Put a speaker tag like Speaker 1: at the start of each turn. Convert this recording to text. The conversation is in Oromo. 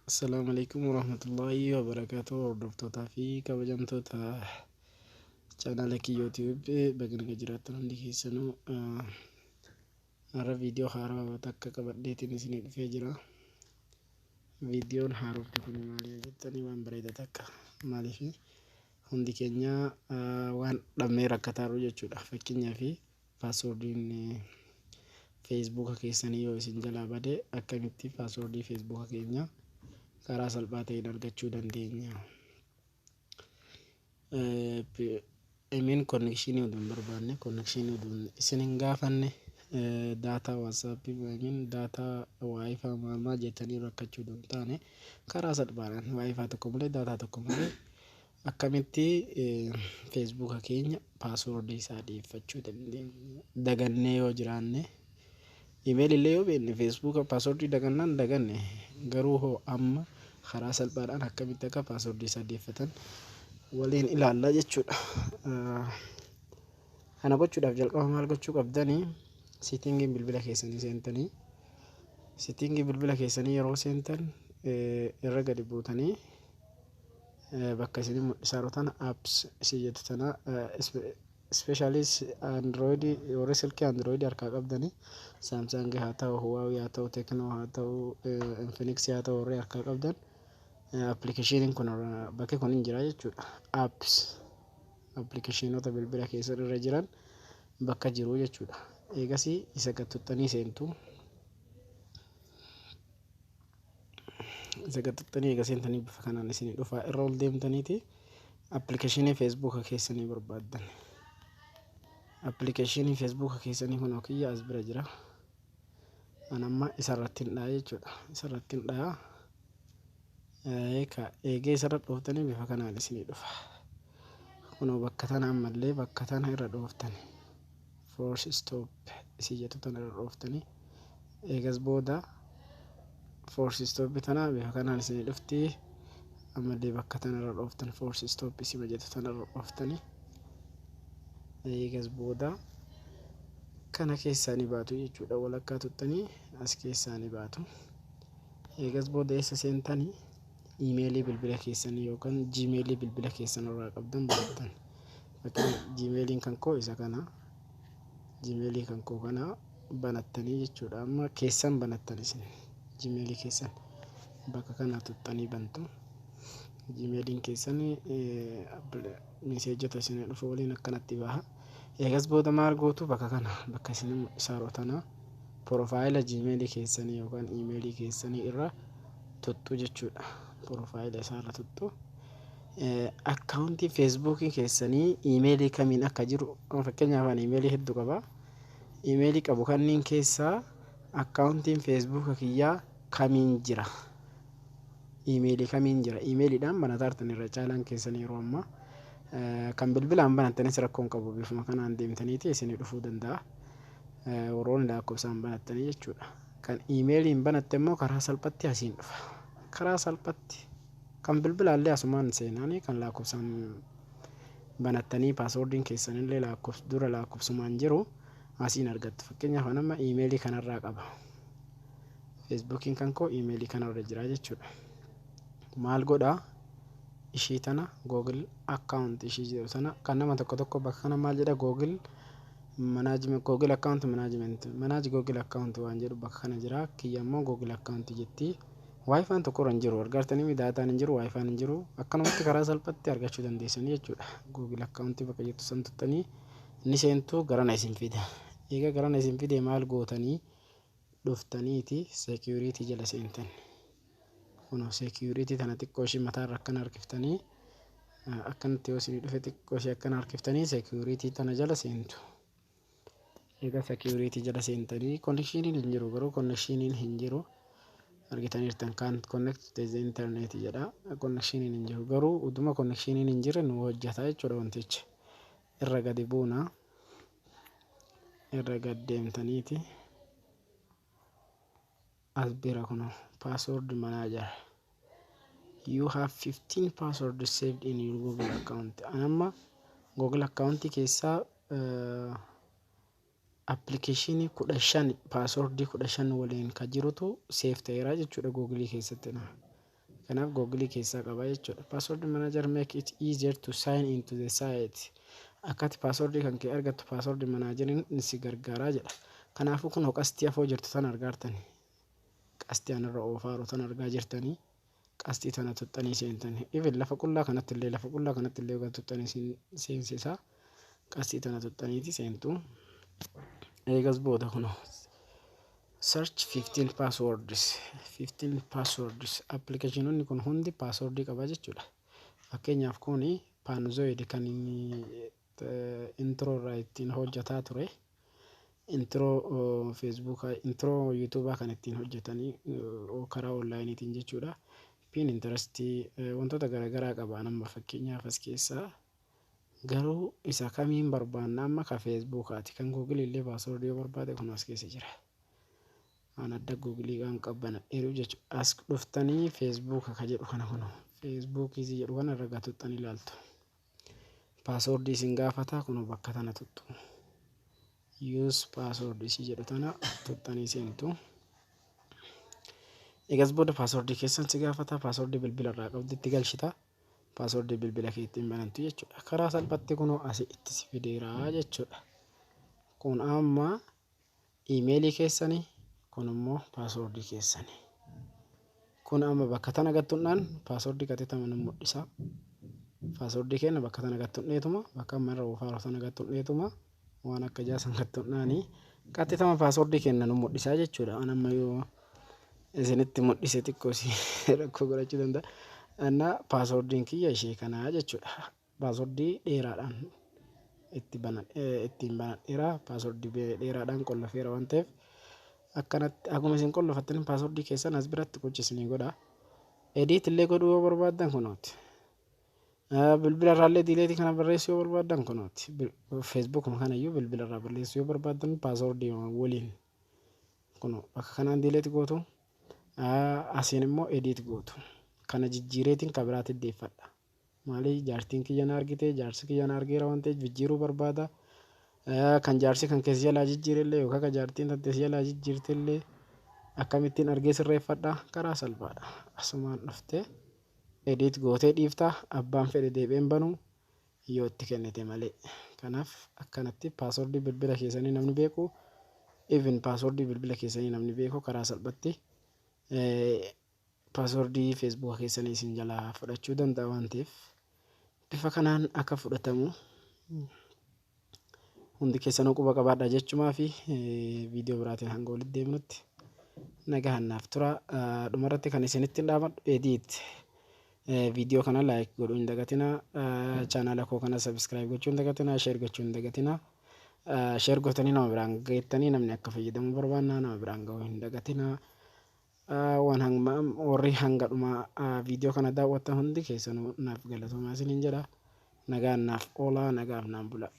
Speaker 1: Assalamualaikum warahmatullahi wabarakatuh. Hordoftoota fi kabajamtoota chaanala YouTube bagna jiraatan hundi keessanuu har'a viidiyoo haaraa takka qabadheetiin isinii dhufee jira. Viidiyoon haarofti kun maali jettanii waan bareedaa takka maaliif hundi keenya waan dhabnee rakkataarru jechuudha. Fakkeenyaaf paaswoordiin Facebook keessanii yoo isin jalaa bade akkamitti paaswoordii Facebook keenya karaa salphaa ta'een argachuu dandeenya. Connection uduun barbaanne connection uduun isinin gaafanne data WhatsApp data wifi maal jettanii rakkachuu hin taane karaa salphaadhaan wifi tokko malee data tokko malee akkamitti Facebook keenya paaswoordii isaa dhiyeeffachuu dandeenya. Dagannee yoo jiraanne email illee yoo beekne Facebook paaswoordii dagannaan daganne garuu hoo amma karaa salphaadhaan akkamitti akka paaswoordii isaa dhiyeeffatan waliin ilaallaa jechuudha. Kana gochuudhaaf jalqaba maal gochuu qabdanii settingii bilbila keessanii seentanii settingii bilbila keessanii yeroo seentan irra gadi buutanii bakka isin mul'isaarotan apps jettu tana especially Android warri silkii Android harkaa qabdanii Samsung haa ta'u Huawei haa ta'u Tecno haa ta'u Infinix haa ta'u warri harkaa qabdan application kun bakka kun hin jira jechuudha. Apps applicationota bilbila keessa irra jiran bakka jiru jechuudha. Eegas isa gattuttanii seentu isa gattuttanii eega seentanii bifa kanaan isinii dhufa irra ol deemtaniiti application Facebook keessanii barbaaddan. Application Facebook keessanii kun okiyya as bira jira. Anamma isa irratti hin dhaa jechuudha. Isa irratti hin dhaa eegee isa irra dhooftanii bifa kanaan isinii dhufa. Kunoo bakka tana ammallee bakka tana irra dhooftanii force stop isii jettu tana irra dhooftanii eegas booda force stop tana bifa kanaan isinii dhufti. Ammallee bakka tana irra dhooftan force stop isii jettu tana irra dhooftanii eegas booda kana keessaa ni baatu jechuudha. Walakkaa tuttanii as keessaa ni baatu. Eegas booda eessa seentanii emailii bilbila keessanii yookaan gmailii bilbila keessan irraa qabdan banattan. Fakkeenyaaf gmailiin kan koo isa kana gmailii kan koo kana banattanii jechuudha. Amma keessan banattan isin gmailii keessan bakka kana tuttanii bantu. Gmailiin keessan meseejota isin dhufu waliin akkanatti baha. Eegas booda maal gootu bakka kana bakka isin isaarotana profaayila gmailii keessanii yookaan emailii keessanii irra tuttu jechuudha. Profaayila isaarra tuttu akkaawuntii Facebook keessanii emailii kamiin akka jiru fakkeenyaaf ani emailii hedduu qaba. Emailii qabu kanneen keessaa akkaawuntiin Facebook kiyyaa kamiin jira emailii kamiin jira emailiidhaan banatartan irra caalaan keessanii yeroo ammaa kan bilbilaan banattanis rakkoon qabu bifuma kanaan deemtaniiti isinii dhufuu danda'a. Warroonni lakkoofsaan banattanii jechuudha. Kan emailiin banatte immoo karaa salphatti asiin dhufa. Karaa salphatti kan bilbilaallee asumaan seenanii kan lakkoofsaan banattanii paaswoordiin keessanillee dura lakkoofsumaan jiru asiin argattu. Fakkeenyaaf nama emailii kanarraa qaba. Facebookiin kan koo emailii kanarra jira jechuudha. Maal godhaa ishii tana Google account ishii jedhu sana kan nama tokko bakka kana maal jedha Google management Google account manage Google account waan jedhu bakka kana jira. Kiyya immoo Google account jetti. Wi-Fi tokko irra jiru argartanii daataan hin jiru Wi-Fi hin jiru akkanumatti karaa salphatti argachuu dandeessanii jechuudha. Google account bakka jettu san tuttanii ni seentu garana isin fida. Eega garana isin fide maal gootanii dhuftaniiti security jala seentan. Kunoo security tana xiqqoo ishii mataarra akkana harkiftanii akkanatti yoo isinii dhufe xiqqoo ishii akkana harkiftanii security tana jala seentu. Eega security jala seentanii connectioniin hin jiru garuu connectioniin hin jiru argitaniirtan kan connect to the internet jedha. Connectioniin hin jiru garuu uduma connectioniin hin jirre nu hojjeta jechuudha wantichi. Irra gadi buuna irra gad deemtaniiti as bira kunoo password manager you have 15 passwords saved in your Google account. Anamma Google account keessaa application 15 password 15 waliin ka jirutu save ta'eera jechuudha Google keessatti. Kanaaf Google keessaa qaba jechuudha. Password manager make it easier to sign into the site. Akkati password kan kee argattu password manageriin si gargaaraa jedha. Kanaafuu kun qastii afoo jirtu tan argaartani. Qastii anarra oofaaru tan argaa jirtanii. Qastii tana tuxxanii seentanii. Even lafa qullaa kanatti illee uga tuxxanii seensisaa. Qastii tana tuxxaniiti seentu. Eegas booda kunoo. Search 15 passwords. 15 passwords. Appilikeeshinoonni kun hundi passwordii qaba jechuudha. Fakkeenyaaf kuni Panzoid kan intro irraa ittiin hojjetaa ture. Intro Facebook, intro YouTube kan ittiin hojjetanii karaa onlineetiin jechuudha. Pinterest wantoota garaagaraa qaba nama fakkeenyaaf as keessaa. Garuu isa kamiin barbaanna amma ka Facebookaati. Kan Google illee password yoo barbaade kun as keessa jira. An adda Google kan qabbana dheeruu jechuudha. As dhuftanii Facebook ka jedhu kana kunoo. Facebook isi jedhu kana irra gatuxxanii ilaaltu. Password isin gaafata kunoo bakka tana tuttu. Use password isi jedhu tana tuxxanii seentu. Eegas booda password keessan si gaafata. Password bilbila irraa qabdi itti galchita. Password bilbila kee ittiin banantu jechuudha. Karaa salphatti kunoo asii itti si fideeraa jechuudha. Kun amma emailii keessanii kun immoo password keessanii. Kun amma bakka tana gattuudhaan password qaxitama nu mul'isa. Password kenna bakka tana gattuudheetuma bakka amma irra oofaaru tana gattuudheetuma waan akka jaasan gattuudhaanii qaxitama password kenna nu mul'isa jechuudha. An amma yoo isinitti mul'ise xiqqoo si rakkoo godhachuu danda'a. Anna passwordin kiyya ishee kanaa jechuudha. Password dheeraadhaan ittiin banadheera. Password dheeraadhaan qollofeera waan ta'eef akkanatti akkuma isin qollofattanii password keessan as biratti qochisanii godhaa. Edit illee godhuu yoo barbaaddan kunooti. Bilbila irraallee diileetii kana barreessuu yoo barbaaddan kunooti. Facebook kanayyuu bilbila irraa barreessuu yoo barbaaddan password waliin kunoo bakka kanaan diileetii gootu. Asiin immoo edit gootu. Kana jijjiireetiin kabiraatti deeffadha. Maali jaartiin kiyya na argite jaarsi kiyya na argeera waan ta'eef jijjiiruu barbaada. Kan jaarsi kan keessa jalaa jijjiirellee yookaan kan jaartiin tante jalaa jijjiirtellee akkamittiin argee sirreeffadha karaa salphaadha. Asumaan dhuftee edit gootee dhiifta abbaan fedhe deebi'een banuu yoo itti kennite malee. Kanaaf akkanatti password bilbila keessanii namni beeku even password bilbila keessanii namni beeku karaa salphatti password Facebook keessanii isin jalaa fudhachuu danda'a waan ta'eef bifa kanaan akka fudhatamu hundi keessanuu quba qabaadha jechumaa fi viidiyoo biraatiin hanga walitti deemnutti nagahannaaf tura. Dhumarratti kan isinitti dhaamadhu edit viidiyoo kana like godhuu hin dagatina. Chaanala koo kana subscribe gochuu hin dagatina. Share gochuu hin dagatina. Share gootanii nama biraan geettanii namni akka fayyadamu barbaanna nama biraan ga'uu hin dagatina. Waan warri hanga dhuma viidiyoo kana daawwattan hundi keessanuu naaf galatoomaa isiniin jedha. Nagaan naaf oolaa nagaaf naan bula.